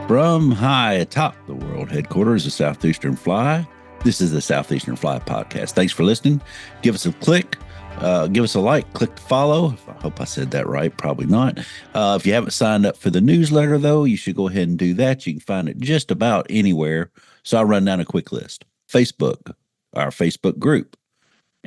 From high atop the world headquarters of Southeastern Fly, this is the Southeastern Fly podcast. Thanks for listening. Give us a click. Give us a like. Click to follow. I hope I said that right. Probably not. If you haven't signed up for the newsletter, though, you should go ahead and do that. You can find it just about anywhere. So I'll run down a quick list. Facebook, our Facebook group,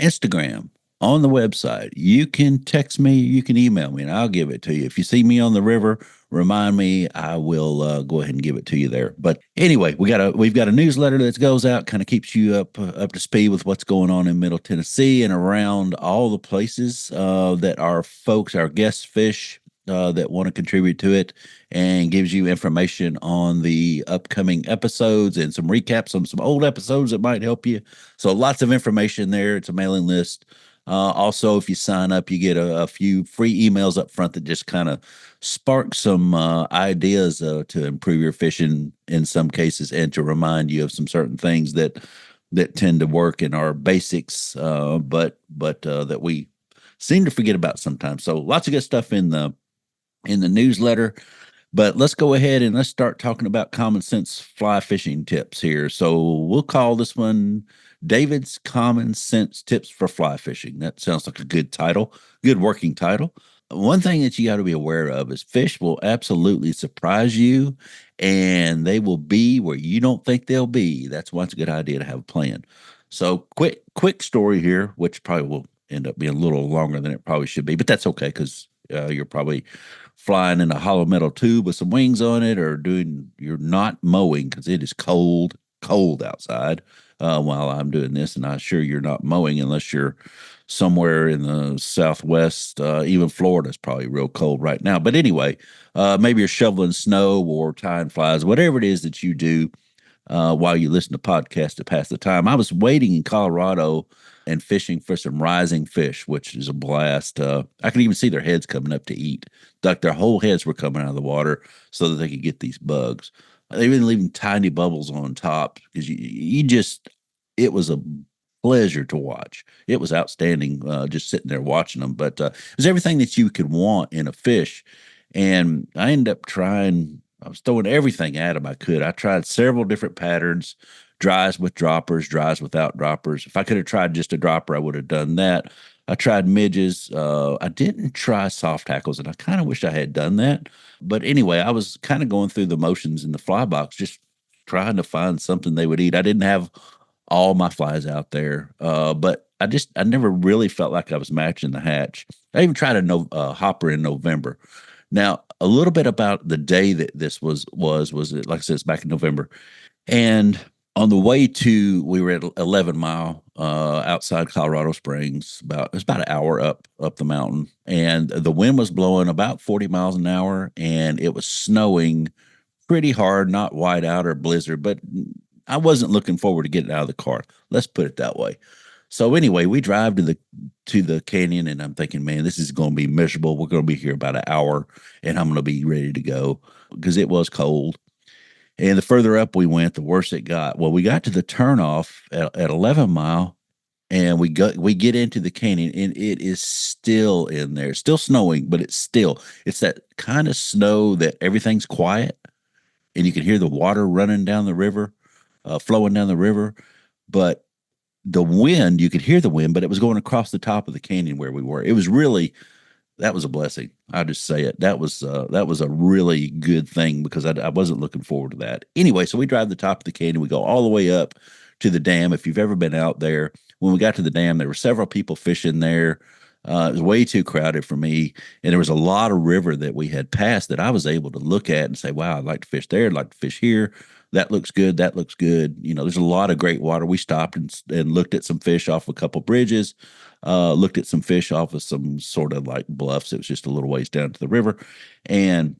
Instagram, on the website. You can text me, you can email me, and I'll give it to you. If you see me on the river, remind me. I will go ahead and give it to you there. But anyway, we've got a newsletter that goes out, kind of keeps you up to speed with what's going on in Middle Tennessee and around all the places that our folks, our guest fish that want to contribute to it, and gives you information on the upcoming episodes and some recaps on some old episodes that might help you. So lots of information there. It's a mailing list. Also, if you sign up, you get a few free emails up front that just kind of spark some ideas to improve your fishing in some cases, and to remind you of some certain things that tend to work in our basics, but that we seem to forget about sometimes. So lots of good stuff in the newsletter. But let's go ahead and let's start talking about common sense fly fishing tips here. So we'll call this one David's Common Sense Tips for Fly Fishing. That sounds like a good title, good working title. One thing that you got to be aware of is fish will absolutely surprise you, and they will be where you don't think they'll be. That's why it's a good idea to have a plan. So quick story here, which probably will end up being a little longer than it probably should be, but that's okay, because you're probably flying in a hollow metal tube with some wings on it, or you're not mowing because it is cold outside while I'm doing this. And I'm sure you're not mowing unless you're somewhere in the Southwest. Even Florida is probably real cold right now. But anyway, maybe you're shoveling snow or tying flies, whatever it is that you do while you listen to podcasts to pass the time. I was waiting in Colorado and fishing for some rising fish, which is a blast. I could even see their heads coming up to eat. Like their whole heads were coming out of the water so that they could get these bugs. They've been leaving tiny bubbles on top because it was a pleasure to watch. It was outstanding just sitting there watching them. But it was everything that you could want in a fish. And I ended up I was throwing everything at them I could. I tried several different patterns, dries with droppers, dries without droppers. If I could have tried just a dropper, I would have done that. I tried midges. I didn't try soft tackles, and I kind of wish I had done that. But anyway, I was kind of going through the motions in the fly box, just trying to find something they would eat. I didn't have all my flies out there, but I never really felt like I was matching the hatch. I even tried a hopper in November. Now, a little bit about the day that this was it, like I said, it's back in November. And on the way we were at 11 Mile outside Colorado Springs. It's about an hour up the mountain, and the wind was blowing about 40 miles an hour, and it was snowing pretty hard, not whiteout or blizzard, but I wasn't looking forward to getting out of the car. Let's put it that way. So anyway, we drive to the canyon, and I'm thinking, man, this is going to be miserable. We're going to be here about an hour, and I'm going to be ready to go because it was cold. And the further up we went, the worse it got. Well, we got to the turnoff at 11 Mile, and we get into the canyon, and it is still in there. It's still snowing, but it's that kind of snow that everything's quiet, and you can hear the water running down the river, flowing down the river. But the wind, you could hear the wind, but it was going across the top of the canyon where we were. It was that was a blessing. I'll just say it. That was a really good thing, because I wasn't looking forward to that. Anyway, so we drive the top of the canyon. We go all the way up to the dam. If you've ever been out there, when we got to the dam, there were several people fishing there. It was way too crowded for me. And there was a lot of river that we had passed that I was able to look at and say, wow, I'd like to fish there. I'd like to fish here. That looks good. That looks good. There's a lot of great water. We stopped and looked at some fish off a couple bridges, looked at some fish off of some sort of like bluffs. It was just a little ways down to the river. And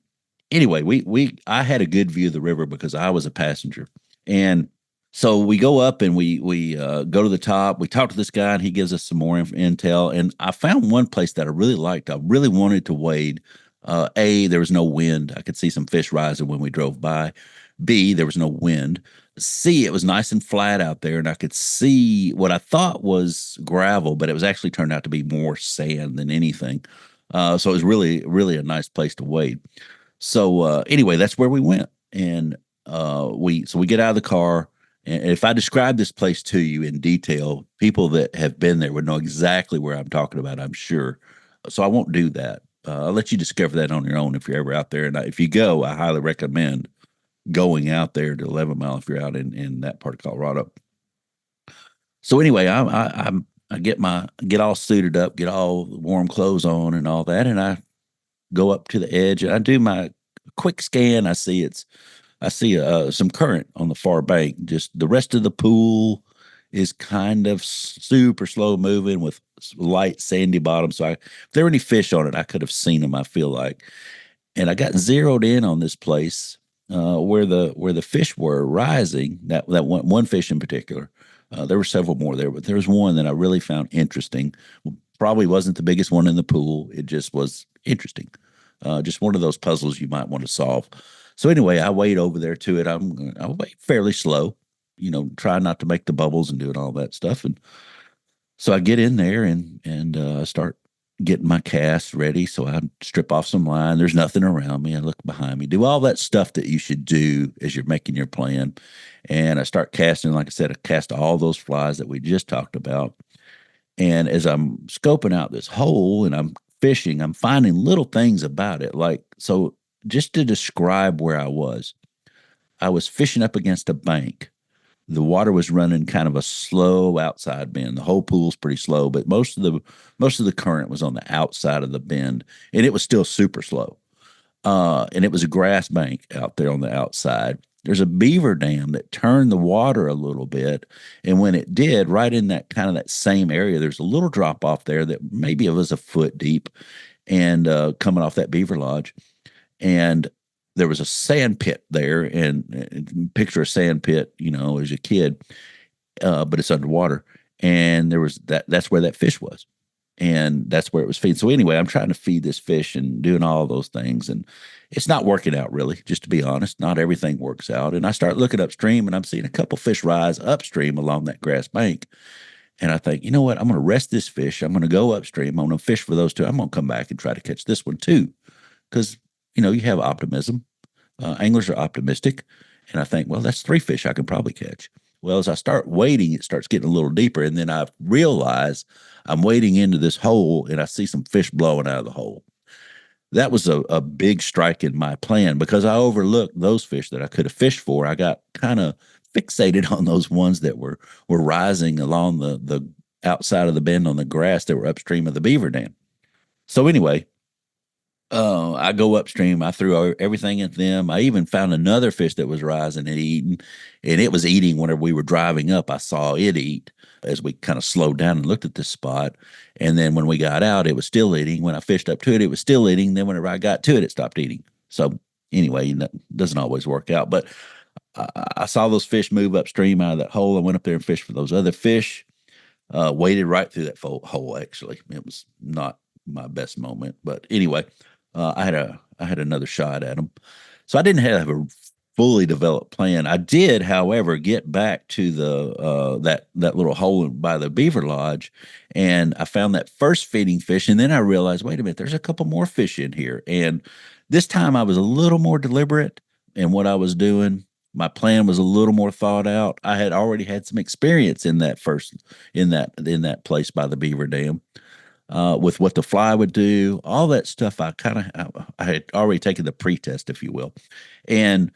anyway, I had a good view of the river because I was a passenger. And so we go up and we go to the top. We talk to this guy, and he gives us some more intel. And I found one place that I really liked. I really wanted to wade. There was no wind. I could see some fish rising when we drove by. B, there was no wind. C, it was nice and flat out there, and I could see what I thought was gravel, but it was actually turned out to be more sand than anything. So it was really, really a nice place to wade. So anyway, that's where we went. And we get out of the car. And if I describe this place to you in detail, people that have been there would know exactly where I'm talking about, I'm sure. So I won't do that. I'll let you discover that on your own if you're ever out there. And if you go, I highly recommend going out there to 11 Mile if you're out in that part of Colorado. So anyway, I get all suited up, get all warm clothes on and all that, and I go up to the edge and I do my quick scan. I see some current on the far bank. Just the rest of the pool is kind of super slow moving with light sandy bottom. So if there were any fish on it, I could have seen them. I feel like, and I got zeroed in on this place where the fish were rising. That one fish in particular. There were several more there, but there was one that I really found interesting. Probably wasn't the biggest one in the pool. It just was interesting. Just one of those puzzles you might want to solve. So anyway, I wade over there to it. I wait fairly slow, try not to make the bubbles and doing all that stuff. And so I get in there and start getting my cast ready. So I strip off some line. There's nothing around me. I look behind me, do all that stuff that you should do as you're making your plan. And I start casting. Like I said, I cast all those flies that we just talked about. And as I'm scoping out this hole and I'm fishing, I'm finding little things about it. So just to describe where I was fishing up against a bank. The water was running kind of a slow outside bend. The whole pool's pretty slow, but most of the current was on the outside of the bend, and it was still super slow. And it was a grass bank out there on the outside. There's a beaver dam that turned the water a little bit, and when it did, right in that kind of that same area, there's a little drop off there that maybe it was a foot deep, and coming off that beaver lodge, and there was a sand pit there, and picture a sand pit, as a kid, but it's underwater, and there was that's where that fish was, and that's where it was feeding. So anyway, I'm trying to feed this fish and doing all those things, and it's not working out really, just to be honest. Not everything works out. And I start looking upstream and I'm seeing a couple fish rise upstream along that grass bank. And I think, you know what? I'm going to rest this fish. I'm going to go upstream. I'm going to fish for those two. I'm going to come back and try to catch this one too. Because, you have optimism. Anglers are optimistic. And I think, well, that's three fish I can probably catch. Well, as I start wading, it starts getting a little deeper. And then I realize I'm wading into this hole and I see some fish blowing out of the hole. That was a big strike in my plan because I overlooked those fish that I could have fished for. I got kind of fixated on those ones that were rising along the outside of the bend on the grass that were upstream of the beaver dam. So anyway, I go upstream. I threw everything at them. I even found another fish that was rising and eating, and it was eating whenever we were driving up. I saw it eat as we kind of slowed down and looked at this spot. And then when we got out, it was still eating. When I fished up to it, it was still eating. Then whenever I got to it, it stopped eating. So anyway, it doesn't always work out. But I saw those fish move upstream out of that hole. I went up there and fished for those other fish. Waded right through that hole. Actually, it was not my best moment, but anyway, I had another shot at them. So I didn't have a fully developed plan. I did, however, get back to the that little hole by the beaver lodge, and I found that first feeding fish. And then I realized, wait a minute, there's a couple more fish in here. And this time I was a little more deliberate in what I was doing. My plan was a little more thought out. I had already had some experience in that place by the beaver dam. With what the fly would do, all that stuff. I had already taken the pre-test, if you will, and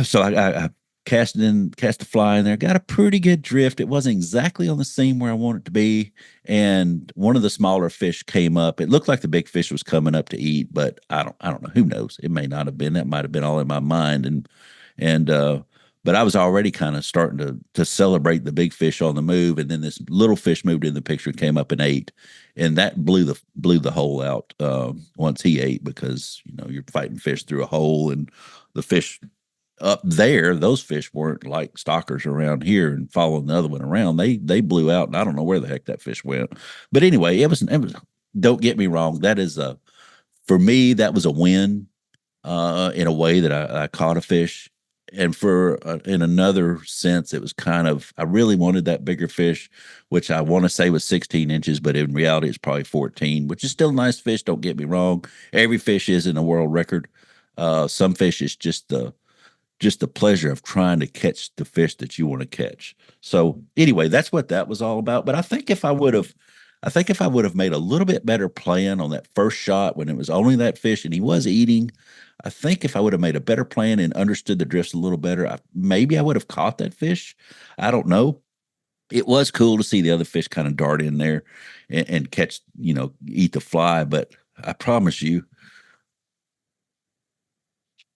so I cast the fly in there. Got a pretty good drift. It wasn't exactly on the seam where I want it to be, and one of the smaller fish came up. It looked like the big fish was coming up to eat, but I don't know. Who knows? It may not have been. That might have been all in my mind, and but I was already kind of starting to celebrate the big fish on the move, and then this little fish moved in the picture and came up and ate, and that blew the hole out once he ate, because you're fighting fish through a hole, and the fish up there, those fish weren't like stalkers around here and following the other one around. They blew out, and I don't know where the heck that fish went. But anyway, it was. Don't get me wrong. That is for me, that was a win in a way that I caught a fish. And in another sense, it was kind of, I really wanted that bigger fish, which I want to say was 16 inches, but in reality, it's probably 14, which is still a nice fish. Don't get me wrong. Every fish isn't a world record. Some fish is just just the pleasure of trying to catch the fish that you want to catch. So anyway, that's what that was all about. But I think if I would have made a little bit better plan on that first shot when it was only that fish and he was eating, I think if I would have made a better plan and understood the drifts a little better, maybe I would have caught that fish. I don't know. It was cool to see the other fish kind of dart in there and catch, eat the fly. But I promise you,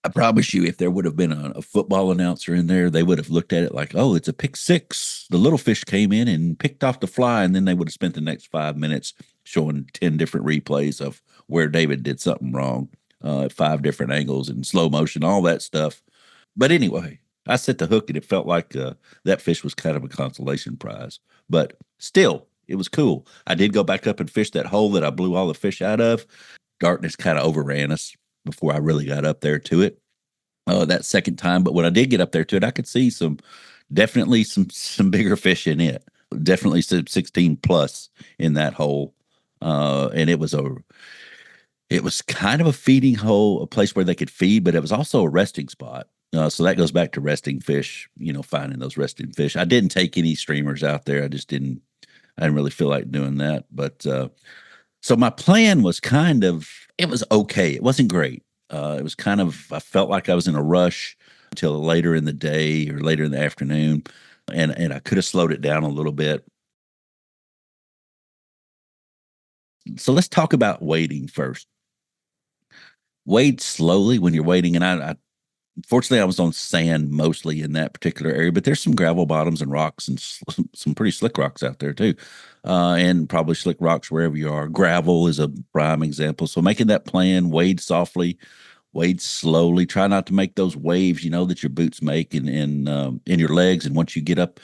I promise you, if there would have been a football announcer in there, they would have looked at it like, oh, it's a pick six. The little fish came in and picked off the fly. And then they would have spent the next 5 minutes showing 10 different replays of where David did something wrong, at 5 different angles and slow motion, all that stuff. But anyway, I set the hook and it felt like that fish was kind of a consolation prize. But still, it was cool. I did go back up and fish that hole that I blew all the fish out of. Darkness kind of overran us before I really got up there to it that second time. But when I did get up there to it, I could see definitely some bigger fish in it. Definitely 16 plus in that hole. And it was kind of a feeding hole, a place where they could feed, but it was also a resting spot. So that goes back to resting fish, finding those resting fish. I didn't take any streamers out there. I didn't really feel like doing that. But so my plan was it was okay. It wasn't great. It was I felt like I was in a rush until later in the day or later in the afternoon. And I could have slowed it down a little bit. So let's talk about wading first. Wade slowly when you're wading. And fortunately, I was on sand mostly in that particular area, but there's some gravel bottoms and rocks and some pretty slick rocks out there too. And probably slick rocks wherever you are. Gravel is a prime example. So making that plan, wade softly, wade slowly. Try not to make those waves, that your boots make in your legs. And once you get up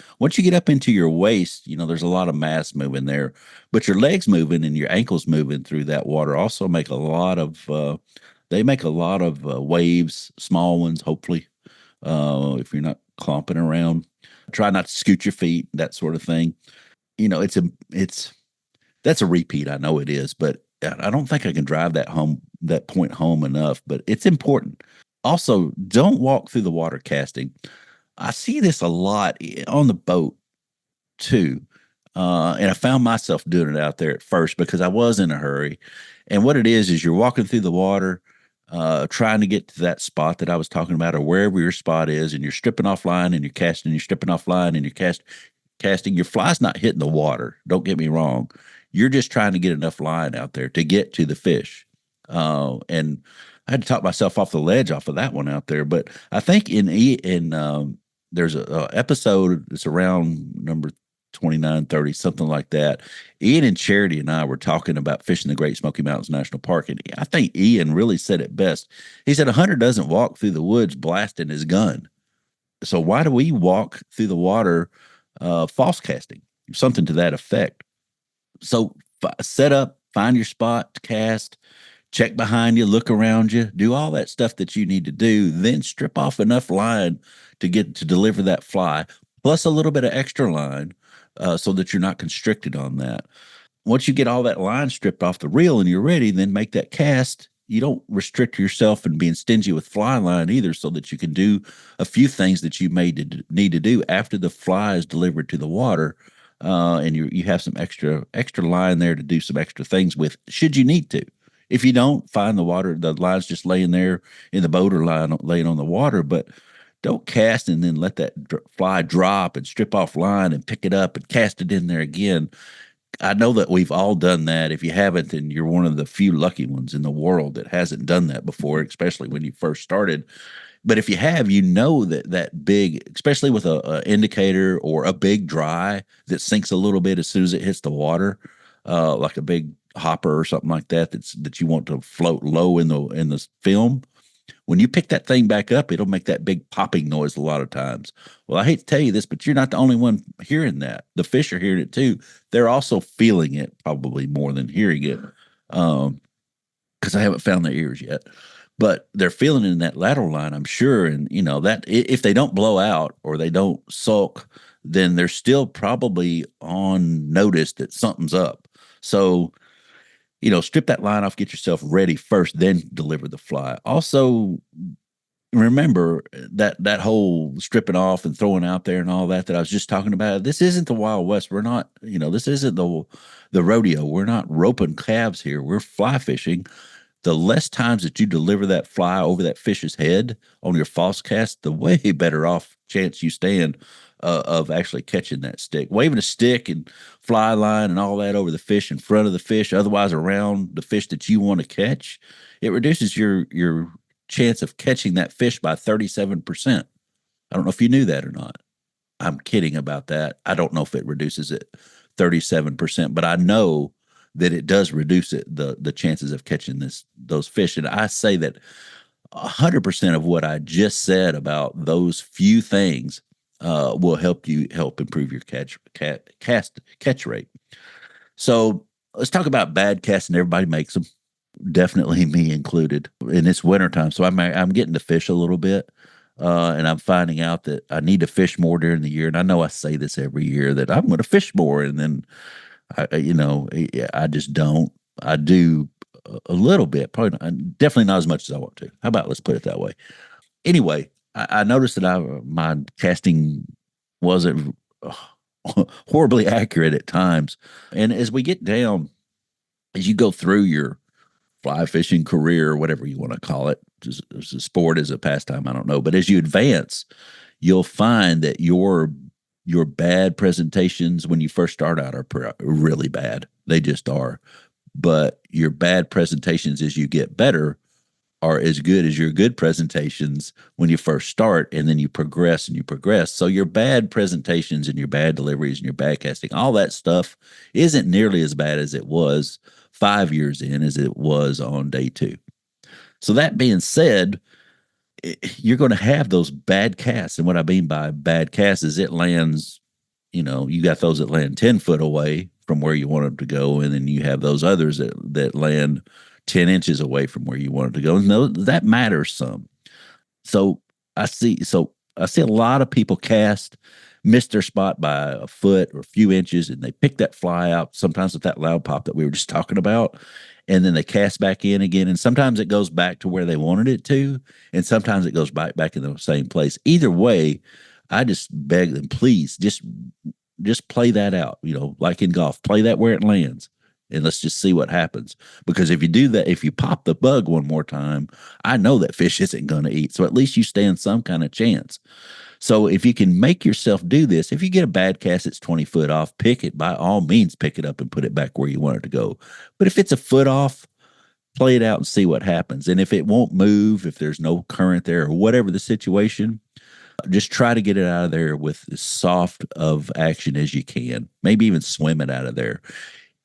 into your waist, there's a lot of mass moving there, but your legs moving and your ankles moving through that water also make a lot of waves, small ones, hopefully, if you're not clomping around. Try not to scoot your feet, that sort of thing. That's a repeat. I know it is, but I don't think I can drive that point home enough, but it's important. Also, don't walk through the water casting. I see this a lot on the boat too. And I found myself doing it out there at first because I was in a hurry. And what it is you're walking through the water, trying to get to that spot that I was talking about, or wherever your spot is, and you're stripping off line and you're casting, you're stripping off line and you're casting. Your fly's not hitting the water. Don't get me wrong. You're just trying to get enough line out there to get to the fish. And I had to talk myself off the ledge off of that one out there. But I think there's a episode that's around number 29, 30, something like that. Ian and Charity and I were talking about fishing the Great Smoky Mountains National Park. And I think Ian really said it best. He said, a hunter doesn't walk through the woods blasting his gun. So why do we walk through the water false casting? Something to that effect. So set up, find your spot to cast, check behind you, look around you, do all that stuff that you need to do, then strip off enough line to deliver that fly, plus a little bit of extra line so that you're not constricted on that. Once you get all that line stripped off the reel and you're ready, then make that cast. You don't restrict yourself and being stingy with fly line either, so that you can do a few things that you may need to do after the fly is delivered to the water. And you have some extra line there to do some extra things with, should you need to. If you don't, find the line's just laying there in the boat or laying on the water, but don't cast and then let that fly drop and strip off line and pick it up and cast it in there again. I know that we've all done that. If you haven't, then you're one of the few lucky ones in the world that hasn't done that before, especially when you first started. But if you have, that big, especially with a indicator or a big dry that sinks a little bit as soon as it hits the water, like a big hopper or something like that you want to float low in the film. When you pick that thing back up, it'll make that big popping noise a lot of times. Well, I hate to tell you this, but you're not the only one hearing that. The fish are hearing it too. They're also feeling it probably more than hearing it, because I haven't found their ears yet. But they're feeling it in that lateral line, I'm sure. And, that if they don't blow out or they don't sulk, then they're still probably on notice that something's up. So, strip that line off, get yourself ready first, then deliver the fly. Also, remember that whole stripping off and throwing out there and all that I was just talking about. This isn't the Wild West. We're not, this isn't the rodeo. We're not roping calves here. We're fly fishing. The less times that you deliver that fly over that fish's head on your false cast, the way better off chance you stand of actually catching that stick. Waving a stick and fly line and all that over the fish in front of the fish, otherwise around the fish that you want to catch, it reduces your chance of catching that fish by 37%. I don't know if you knew that or not. I'm kidding about that. I don't know if it reduces it 37%, but I know that it does reduce the chances of catching those fish. And I say that 100% of what I just said about those few things will help improve your catch rate. So let's talk about bad casts, and everybody makes them. Definitely me included. And it's wintertime, so I'm getting to fish a little bit. And I'm finding out that I need to fish more during the year. And I know I say this every year that I'm going to fish more, and then I just don't. I do a little bit, probably definitely not as much as I want to. How about, let's put it that way. Anyway, I noticed that my casting wasn't horribly accurate at times. And as we get down, as you go through your fly fishing career, or whatever you want to call it, as a sport, as a pastime, I don't know. But as you advance, you'll find that your bad presentations when you first start out are really bad. They just are. But your bad presentations as you get better are as good as your good presentations when you first start, and then you progress and you progress. So your bad presentations and your bad deliveries and your bad casting, all that stuff isn't nearly as bad as it was 5 years in as it was on day 2. So that being said, you're going to have those bad casts. And what I mean by bad casts is it lands, you got those that land 10 foot away from where you want them to go. And then you have those others that land 10 inches away from where you want them to go. And that matters some. So I see a lot of people miss their spot by a foot or a few inches, and they pick that fly out, sometimes with that loud pop that we were just talking about, and then they cast back in again. And sometimes it goes back to where they wanted it to, and sometimes it goes back in the same place. Either way, I just beg them, please, just play that out. Like in golf, play that where it lands, and let's just see what happens. Because if you do that, if you pop the bug one more time, I know that fish isn't going to eat. So at least you stand some kind of chance. So if you can make yourself do this, if you get a bad cast that's 20 foot off, pick it. By all means, pick it up and put it back where you want it to go. But if it's a foot off, play it out and see what happens. And if it won't move, if there's no current there or whatever the situation, just try to get it out of there with as soft of action as you can. Maybe even swim it out of there.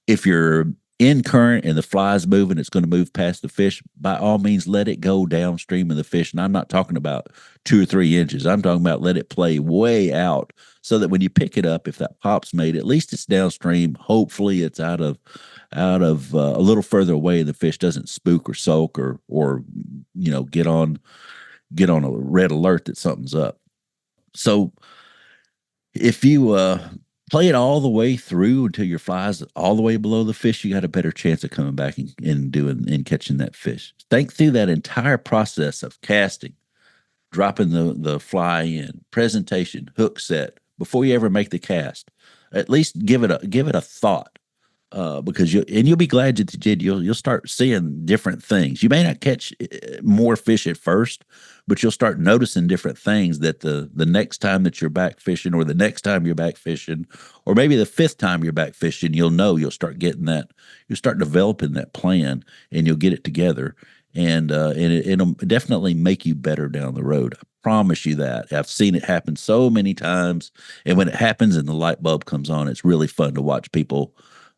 If you're in current and the fly's moving, it's going to move past the fish, by all means, let it go downstream of the fish. And I'm not talking about 2 or 3 inches. I'm talking about let it play way out so that when you pick it up, if that pop's made, at least it's downstream. Hopefully it's out of a little further away. The fish doesn't spook or sulk or get on a red alert that something's up. So if you play it all the way through until your fly's all the way below the fish, you got a better chance of coming back and catching that fish. Think through that entire process of casting, dropping the fly in, presentation, hook set, before you ever make the cast. At least give it a thought. Because you'll be glad that you did. You'll start seeing different things. You may not catch more fish at first, but you'll start noticing different things that the next time that you're back fishing, or the next time you're back fishing, or maybe the 5th time you're back fishing, you'll start getting that. You'll start developing that plan, and you'll get it together, and it'll definitely make you better down the road. I promise you that. I've seen it happen so many times, and when it happens and the light bulb comes on, it's really fun to watch people.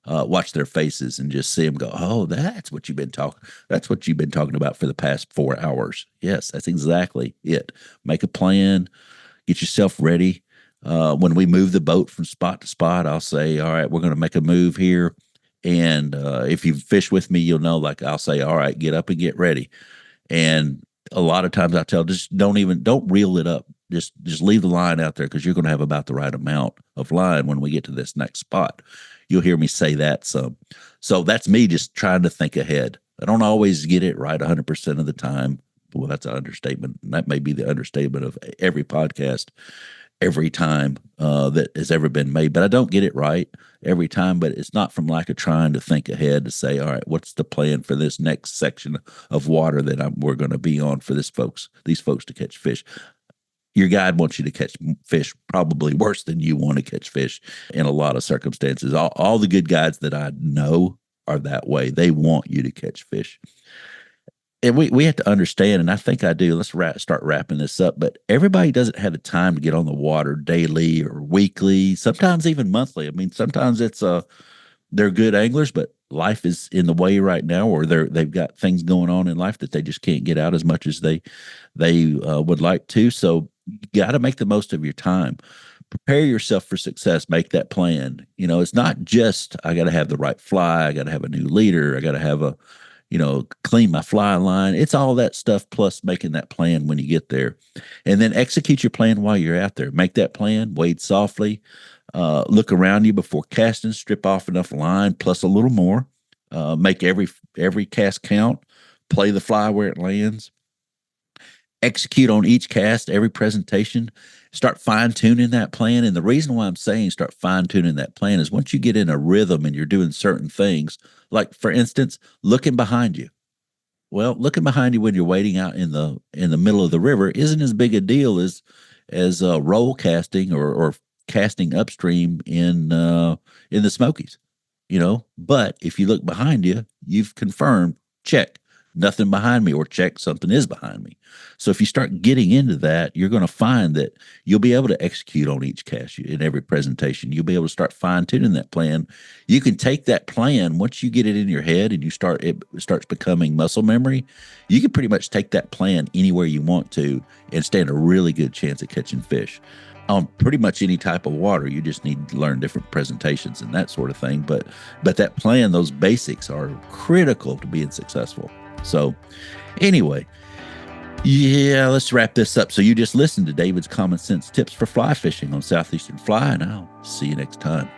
Watch their faces and just see them go, oh, that's what you've been talking about for the past 4 hours. Yes, that's exactly it. Make a plan, get yourself ready. When we move the boat from spot to spot, I'll say, all right, we're going to make a move here. And if you fish with me, you'll know, like I'll say, all right, get up and get ready. And a lot of times I tell, just don't reel it up. Just leave the line out there, because you're going to have about the right amount of line when we get to this next spot. You'll hear me say that some. So that's me just trying to think ahead. I don't always get it right 100% of the time, Well, that's an understatement. That may be the understatement of every podcast, every time that has ever been made. But I don't get it right every time. But it's not from lack of trying to think ahead to say, all right, what's the plan for this next section of water that we're going to be on for these folks to catch fish. Your guide wants you to catch fish probably worse than you want to catch fish in a lot of circumstances. All the good guides that I know are that way. They want you to catch fish. And we have to understand, and I think I do. Let's start wrapping this up. But everybody doesn't have the time to get on the water daily or weekly, sometimes even monthly. I mean, sometimes it's they're good anglers, but life is in the way right now, or they've got things going on in life that they just can't get out as much as they would like to. So you got to make the most of your time. Prepare yourself for success. Make that plan. It's not just I got to have the right fly. I got to have a new leader. I got to have clean my fly line. It's all that stuff plus making that plan when you get there. And then execute your plan while you're out there. Make that plan, wade softly, look around you before casting, strip off enough line plus a little more. Make every cast count, play the fly where it lands. Execute on each cast, every presentation. Start fine-tuning that plan. And the reason why I'm saying start fine-tuning that plan is once you get in a rhythm and you're doing certain things, like, for instance, looking behind you. Well, looking behind you when you're wading out in the middle of the river isn't as big a deal as roll casting or casting upstream in the Smokies, But if you look behind you, you've confirmed, check, nothing behind me, or check, something is behind me. So if you start getting into that, you're going to find that you'll be able to execute on each cast in every presentation. You'll be able to start fine tuning that plan. You can take that plan once you get it in your head and it starts becoming muscle memory. You can pretty much take that plan anywhere you want to and stand a really good chance at catching fish on pretty much any type of water. You just need to learn different presentations and that sort of thing. But that plan, those basics are critical to being successful. So anyway, yeah, let's wrap this up. So you just listened to David's Common Sense Tips for Fly Fishing on Southeastern Fly, and I'll see you next time.